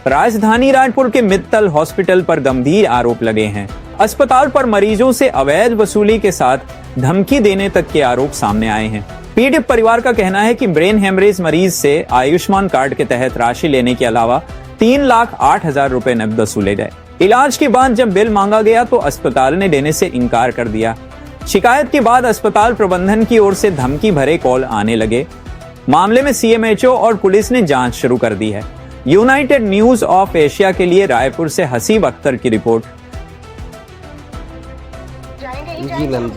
राजधानी रायपुर के मित्तल हॉस्पिटल पर गंभीर आरोप लगे हैं। अस्पताल पर मरीजों से अवैध वसूली के साथ धमकी देने तक के आरोप सामने आए हैं। पीड़ित परिवार का कहना है कि ब्रेन हेमरेज मरीज से आयुष्मान कार्ड के तहत राशि लेने के अलावा 3,08,000 रुपए नकद वसूले गए। इलाज के बाद जब बिल मांगा गया तो अस्पताल ने देने से इनकार कर दिया। शिकायत के बाद अस्पताल प्रबंधन की ओर से धमकी भरे कॉल आने लगे। मामले में सीएमएचओ और पुलिस ने जांच शुरू कर दी है। यूनाइटेड न्यूज ऑफ एशिया के लिए रायपुर से हसीब अख्तर की रिपोर्ट। जी मैम,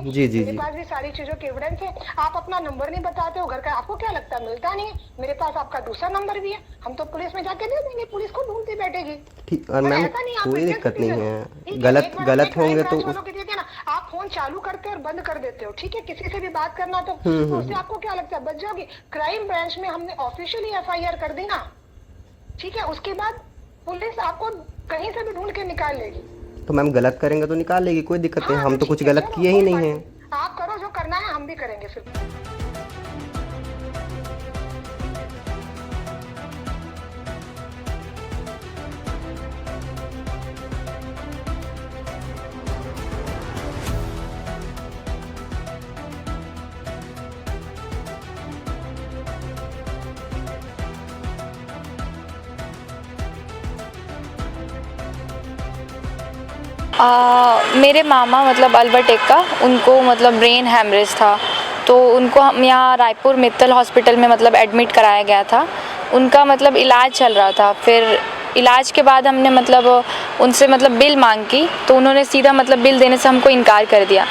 जी। मेरे पास भी सारी चीजों के एविडेंस है। आप अपना नंबर नहीं बताते हो घर का, आपको क्या लगता है मिलता नहीं है? मेरे पास आपका दूसरा नंबर भी है, हम तो पुलिस में जाके दे देंगे, पुलिस को ढूंढती बैठेगी। ठीक, और मैम कोई दिक्कत नहीं है। गलत होंगे तो आप फोन चालू करते और बंद कर देते हो, ठीक है? किसी से भी बात करना तो उससे आपको क्या लगता है बच जाओगे? क्राइम ब्रांच में हमने ऑफिशियली एफआईआर कर दी ना, ठीक है? उसके बाद पुलिस आपको कहीं से भी ढूंढ के निकाल लेगी। तो मैम गलत करेंगे तो निकाल लेगी, कोई दिक्कत नहीं। हम तो कुछ गलत किए ही नहीं है। आप करो जो करना है, हम भी करेंगे फिर। मेरे मामा मतलब अल्बर्ट एक्का, उनको मतलब ब्रेन हैमरेज था, तो उनको हम यहाँ रायपुर मित्तल हॉस्पिटल में मतलब एडमिट कराया गया था। उनका मतलब इलाज चल रहा था। फिर इलाज के बाद हमने मतलब उनसे मतलब बिल मांग की, तो उन्होंने सीधा मतलब बिल देने से हमको इनकार कर दिया।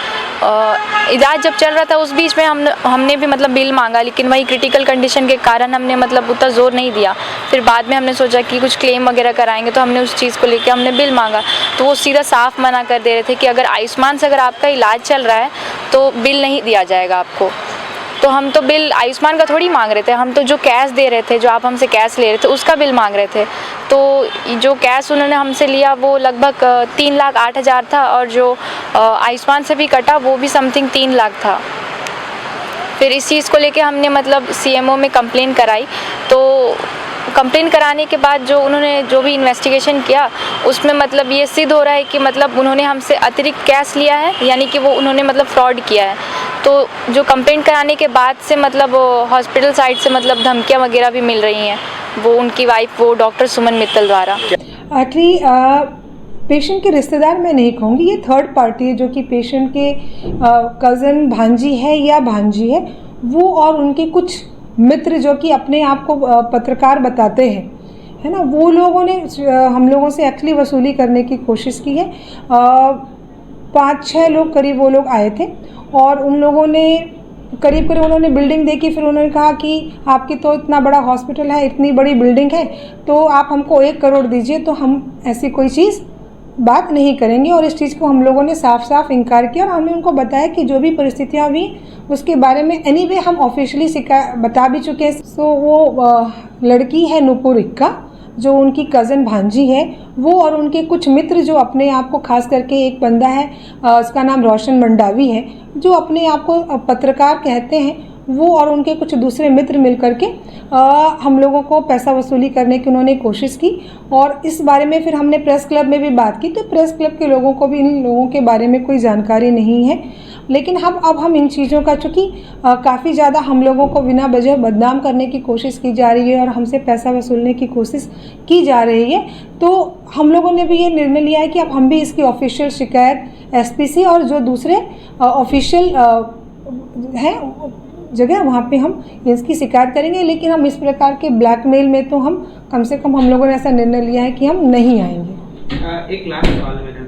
इलाज जब चल रहा था उस बीच में हमने भी मतलब बिल मांगा, लेकिन वही क्रिटिकल कंडीशन के कारण हमने मतलब उतना ज़ोर नहीं दिया। फिर बाद में हमने सोचा कि कुछ क्लेम वगैरह कराएंगे, तो हमने उस चीज़ को लेकर हमने बिल मांगा, तो वो सीधा साफ मना कर दे रहे थे कि अगर आयुष्मान से अगर आपका इलाज चल रहा है तो बिल नहीं दिया जाएगा आपको। तो हम तो बिल आयुष्मान का थोड़ी मांग रहे थे, हम तो जो कैश दे रहे थे, जो आप हमसे कैश ले रहे थे उसका बिल मांग रहे थे। तो जो कैश उन्होंने हमसे लिया वो लगभग 3,08,000 था, और जो आयुष्मान से भी कटा वो भी समथिंग 3 लाख था। फिर इस चीज़ को लेके हमने मतलब सीएमओ में कंप्लेन कराई। तो कंप्लेन कराने के बाद जो उन्होंने जो भी इन्वेस्टिगेशन किया उसमें मतलब ये सिद्ध हो रहा है कि मतलब उन्होंने हमसे अतिरिक्त कैश लिया है, यानी कि वो उन्होंने मतलब फ्रॉड किया है। तो जो कंप्लेन कराने के बाद से मतलब हॉस्पिटल साइड से मतलब धमकियां वगैरह भी मिल रही हैं, वो उनकी वाइफ वो डॉक्टर सुमन मित्तल द्वारा। एक्चुअली पेशेंट के रिश्तेदार मैं नहीं कहूँगी, ये थर्ड पार्टी है जो कि पेशेंट के कज़न भांजी है या भांजी है, वो और उनके कुछ मित्र जो कि अपने आप को पत्रकार बताते हैं, है ना, वो लोगों ने हम लोगों से एक्चुअली वसूली करने की कोशिश की है। 5-6 लोग करीब वो लोग आए थे, और उन लोगों ने करीब उन्होंने बिल्डिंग देखी। फिर उन्होंने कहा कि आपकी तो इतना बड़ा हॉस्पिटल है, इतनी बड़ी बिल्डिंग है, तो आप हमको 1 करोड़ दीजिए, तो हम ऐसी कोई चीज़ बात नहीं करेंगे। और इस चीज़ को हम लोगों ने साफ साफ इनकार किया, और हमने उनको बताया कि जो भी परिस्थितियाँ हुई उसके बारे में एनीवे हम ऑफिशियली बता भी चुके हैं। सो वो लड़की है नूपुर इक्का, जो उनकी कज़न भांजी है, वो और उनके कुछ मित्र जो अपने आप को, खास करके एक बंदा है उसका नाम रोशन मंडावी है, जो अपने आप को पत्रकार कहते हैं, वो और उनके कुछ दूसरे मित्र मिल करके हम लोगों को पैसा वसूली करने की उन्होंने कोशिश की। और इस बारे में फिर हमने प्रेस क्लब में भी बात की, तो प्रेस क्लब के लोगों को भी इन लोगों के बारे में कोई जानकारी नहीं है। लेकिन अब हम इन चीज़ों का, चूँकि काफ़ी ज़्यादा हम लोगों को बिना वजह बदनाम करने की कोशिश की जा रही है और हमसे पैसा वसूलने की कोशिश की जा रही है, तो हम लोगों ने भी ये निर्णय लिया है कि अब हम भी इसकी ऑफिशियल शिकायत एसपीसी और जो दूसरे ऑफिशियल हैं जगह वहाँ पे हम इसकी शिकायत करेंगे। लेकिन हम इस प्रकार के ब्लैकमेल में तो हम कम से कम हम लोगों ने ऐसा निर्णय लिया है कि हम नहीं आएंगे। एक लास्ट सवाल है मैडम,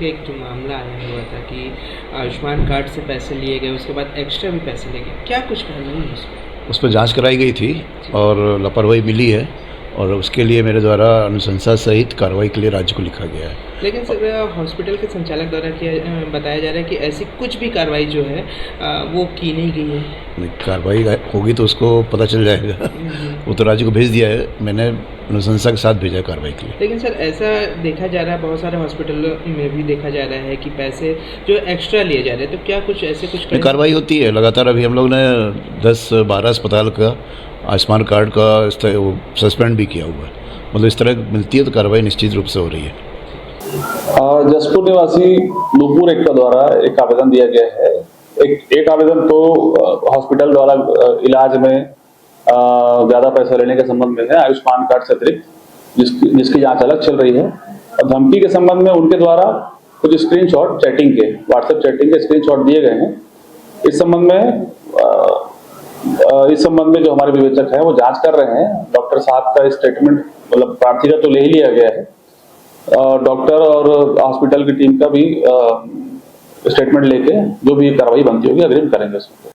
एक जो मामला आया हुआ था कि आयुष्मान कार्ड से पैसे लिए गए, उसके बाद एक्स्ट्रा भी पैसे ले गए, क्या कुछ पहलू है उस पर जाँच कराई गई थी और लापरवाही मिली है, और उसके लिए मेरे द्वारा अनुशंसा सहित कार्रवाई के लिए राज्य को लिखा गया है। लेकिन सर हॉस्पिटल के संचालक द्वारा बताया जा रहा है कि ऐसी कुछ भी कार्रवाई जो है वो की नहीं गई है। कार्रवाई होगी तो उसको पता चल जाएगा। वो तो राज्य को भेज दिया है, मैंने अनुशंसा के साथ भेजा कार्रवाई के लिए। लेकिन सर ऐसा देखा जा रहा है, बहुत सारे हॉस्पिटलों में भी देखा जा रहा है कि पैसे जो एक्स्ट्रा लिए जा रहे हैं, तो क्या कुछ ऐसे कुछ कार्रवाई होती है लगातार। अभी हम लोग ने 10-12 अस्पताल का आयुष्मान कार्ड का सस्पेंड भी किया हुआ है। मतलब इस तरह मिलती है तो कार्रवाई निश्चित रूप से हो रही है। जसपुर निवासी नूपुर एक्का द्वारा एक आवेदन दिया गया है। एक आवेदन तो हॉस्पिटल द्वारा इलाज में ज्यादा पैसा लेने के संबंध में है, आयुष्मान कार्ड से अतिरिक्त जिसकी जांच अलग चल रही है। और धमकी के संबंध में उनके द्वारा कुछ स्क्रीनशॉट चैटिंग के, व्हाट्सएप चैटिंग के स्क्रीनशॉट दिए गए हैं। इस संबंध में जो हमारे विवेचक हैं वो जांच कर रहे हैं। डॉक्टर साहब का स्टेटमेंट, मतलब प्रार्थी का तो ले ही लिया गया है, डॉक्टर और हॉस्पिटल की टीम का भी स्टेटमेंट लेके जो भी कार्रवाई बनती होगी अग्रिम करेंगे उसको।